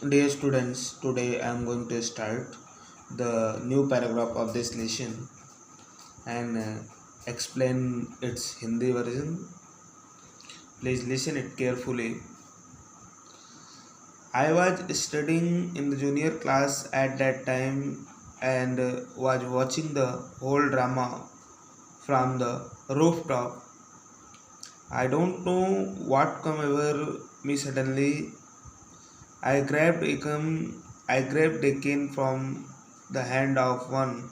Dear students, today I am going to start the new paragraph of this lesson and explain its Hindi version. Please listen it carefully. I was studying in the junior class at that time and was watching the whole drama from the rooftop. I don't know what come over me suddenly. I grabbed a cane from the hand of one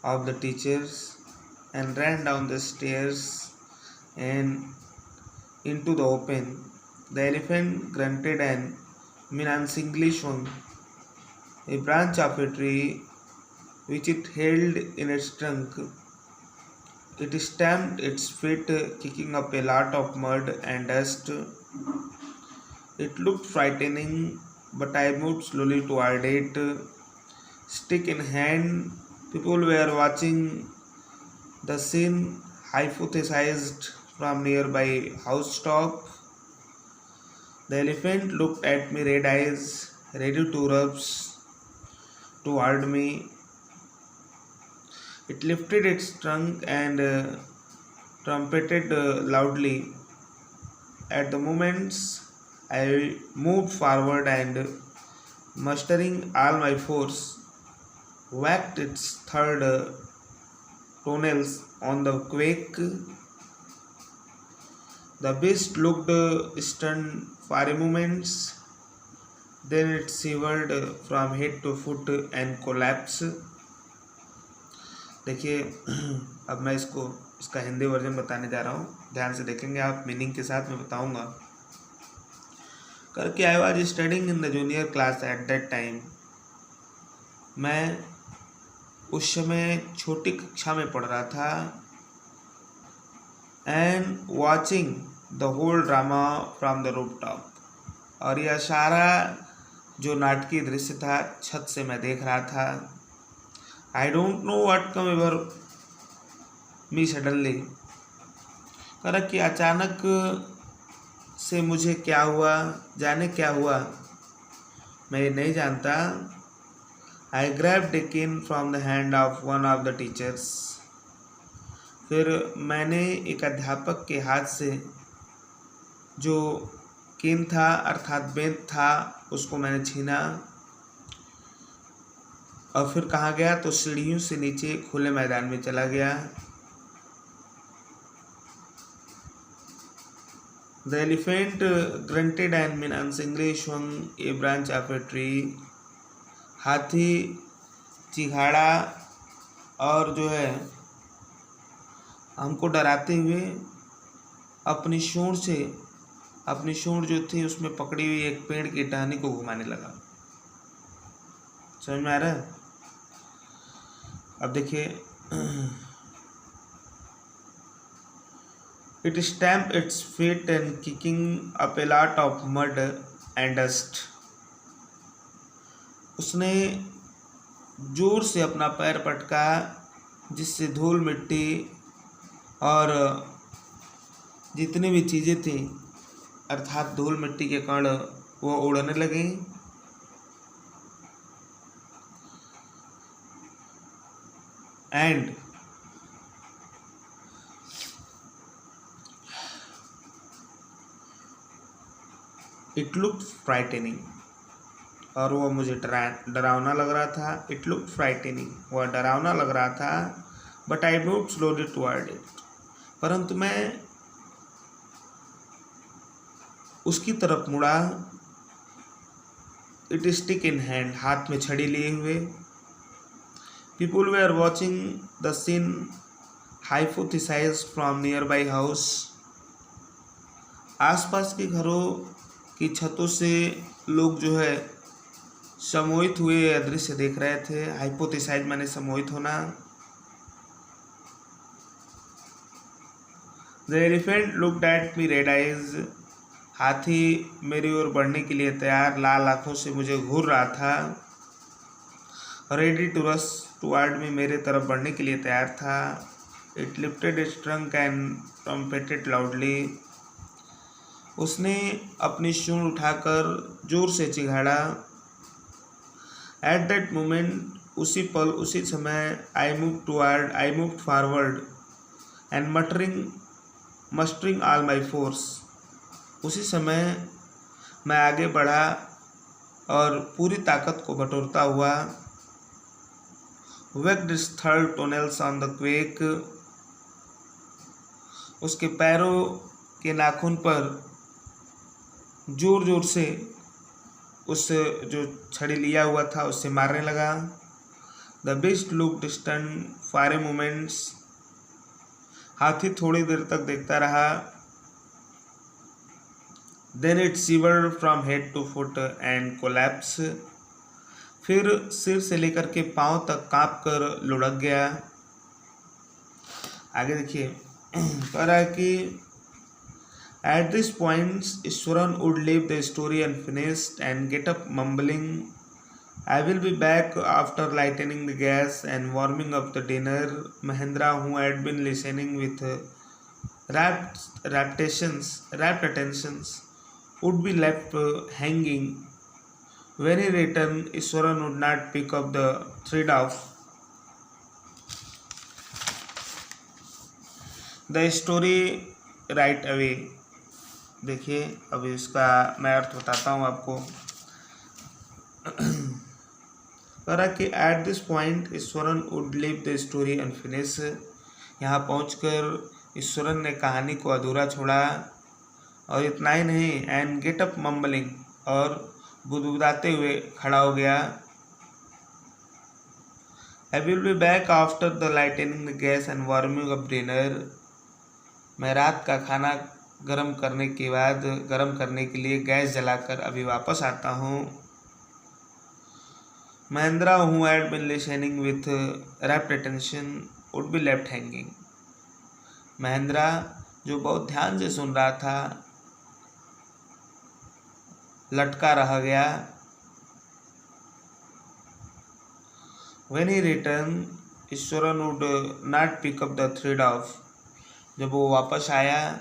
of the teachers and ran down the stairs and into the open. The elephant grunted and menacingly swung a branch of a tree which it held in its trunk. It stamped its feet, kicking up a lot of mud and dust. It looked frightening, but I moved slowly toward it, stick in hand. People were watching the scene, hypothesized from nearby housetop. The elephant looked at me, red eyes, ready to rubs toward me. It lifted its trunk and trumpeted loudly. At the moments, I moved forward and, mustering all my force, whacked its third toenails on the quake. The beast looked stunned for a moment, then it shivered from head to foot and collapsed. देखिए अब मैं इसका Hindi version बताने जा रहा हूँ, ध्यान से देखेंगे आप, मीनिंग के साथ मैं बताऊँगा। करके I was studying in the junior class at that time. मैं उस समय छोटी कक्षा में पढ़ रहा था। And watching the whole drama from the rooftop, और यह सारा जो नाटकीय दृश्य था छत से मैं देख रहा था। I don't know what come ever me suddenly, कर कि अचानक से मुझे क्या हुआ, जाने क्या हुआ, मैं नहीं जानता। I grabbed a cane from the hand of one of the teachers, फिर मैंने एक अध्यापक के हाथ से जो केन था अर्थात बेंत था उसको मैंने छीना, और फिर कहाँ गया तो सीढ़ियों से नीचे खुले मैदान में चला गया। The elephant granted and menacingly swung a branch of a tree, हाथी चिघाड़ा और जो है हमको डराते हुए अपनी सूंड जो थी उसमें पकड़ी हुई एक पेड़ की टहनी को घुमाने लगा। समझ में आ रहा है? अब देखिए, it stamp its feet and kicking up a lot of mud and dust, उसने जोर से अपना पैर पटका जिससे धूल मिट्टी और जितनी भी चीज़ें थी अर्थात धूल मिट्टी के कण वो उड़ने लगे। एंड इट लुक्ड फ्राइटनिंग, और वो मुझे डरावना लग रहा था। इट लुक्ड फ्राइटनिंग, वह डरावना लग रहा था। But I moved slowly toward it, परंतु मैं उसकी तरफ मुड़ा। इट स्टिक इन हैंड, हाथ में छड़ी लिए हुए। People were watching the scene hypothesized from nearby house, आसपास के घरों की छतों से लोग जो है समोहित हुए यह दृश्य देख रहे थे। हाइपोथेसाइज माने समोहित होना। The elephant looked at me red eyes, हाथी मेरी ओर बढ़ने के लिए तैयार लाल आंखों से मुझे घूर रहा था। Ready to rush toward me, मेरे तरफ बढ़ने के लिए तैयार था। It lifted its trunk and trumpeted loudly, उसने अपनी सूंड उठाकर जोर से चिढ़ा। एट दैट मोमेंट, उसी पल उसी समय, I move forward and mustering all my force, उसी समय मैं आगे बढ़ा और पूरी ताकत को बटोरता हुआ। Waked third toenails on the quake, उसके पैरों के नाखून पर जोर जोर से उस जो छड़ी लिया हुआ था उससे मारने लगा। The beast look distant for a moments, हाथी थोड़ी देर तक देखता रहा। Then it shivered from head to foot and collapse, फिर सिर से लेकर के पांव तक कांप कर लुढ़क गया। आगे देखिए, कह रहा है कि at this point Eshwaran would leave the story unfinished and get up mumbling, I will be back after lighting the gas and warming up the dinner. Mahendra, who had been listening with rapt attentions, would be left hanging. When he returned, Iswaran would not pick up the thread of the story right away. देखिए, अब इसका मैं अर्थ बताता हूँ आपको। कहा कि at this point Eshwaran would leave the story unfinished, यहाँ पहुँचकर ईश्वरन ने कहानी को अधूरा छोड़ा। और इतना ही नहीं, एंड गेट अप मम्बलिंग, और बुदबुदाते हुए खड़ा हो गया। आई will be back after the lightning the gas and warming up dinner, मैं रात का खाना गर्म करने के लिए गैस जलाकर अभी वापस आता हूँ। Mahendra, who had been listening with rapt attention, would be left hanging, Mahendra जो बहुत ध्यान से सुन रहा था लटका रह गया। When he returned, Eswaran would not pick up the thread of, जब वो वापस आया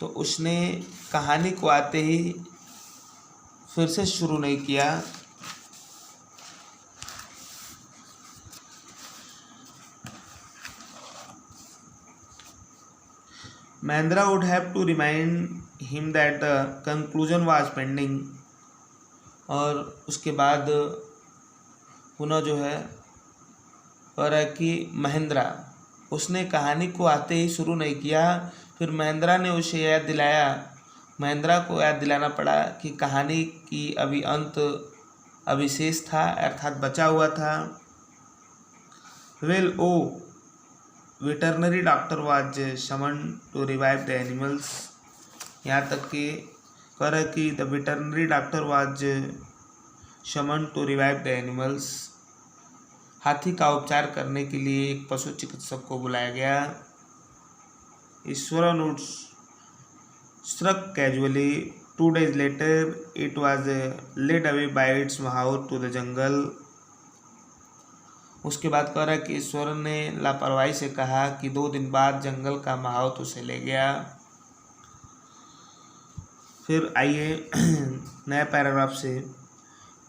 तो उसने कहानी को आते ही फिर से शुरू नहीं किया। Mahendra would have to remind him that the conclusion was pending, और उसके बाद पुनः जो है और है कि महेंद्रा, उसने कहानी को आते ही शुरू नहीं किया। फिर महेंद्रा ने उसे महेंद्रा को याद दिलाना पड़ा कि कहानी की अभी अंत अविशेष था, अर्थात बचा हुआ था। Well oh veterinary doctor was summon to revive the animals, यहाँ तक कि कर कि the veterinary doctor was summon to revive the animals, हाथी का उपचार करने के लिए एक पशु चिकित्सक को बुलाया गया। Eswaran would struck casually, 2 days later it was led away by its mahout to the jungle, उसके बाद कह रहा है कि ईश्वरन ने लापरवाही से कहा कि 2 दिन बाद जंगल का माहौत उसे ले गया। फिर आइए नया पैराग्राफ से।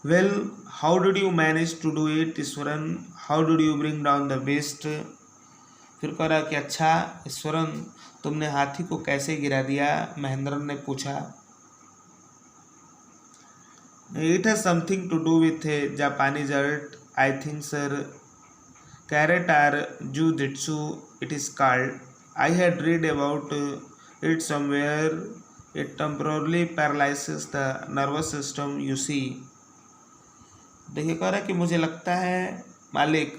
Well how did you manage to do it Eswaran, how did you bring down the best. फिर कह रहा कि अच्छा ईश्वरन, तुमने हाथी को कैसे गिरा दिया, महेंद्रन ने पूछा। It has something to do with Japanese art, I think sir, karate or jujutsu it is called. I had read about it somewhere. It temporarily paralyzes the nervous system, you see. देखिए कह रहा है कि मुझे लगता है मालिक,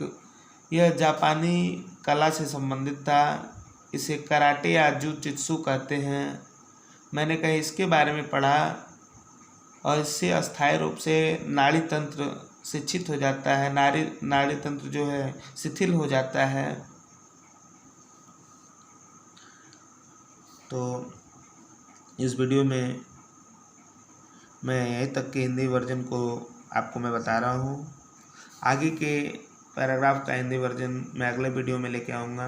यह जापानी कला से संबंधित था, इसे कराटे या जुजुत्सु कहते हैं। मैंने कहीं इसके बारे में पढ़ा और इससे अस्थायी रूप से नाड़ी तंत्र शिथिल हो जाता है, नाड़ी तंत्र जो है शिथिल हो जाता है। तो इस वीडियो में मैं यहीं तक के हिंदी वर्जन को आपको मैं बता रहा हूँ। आगे के पैराग्राफ का हिंदी वर्जन मैं अगले वीडियो में लेके आऊँगा।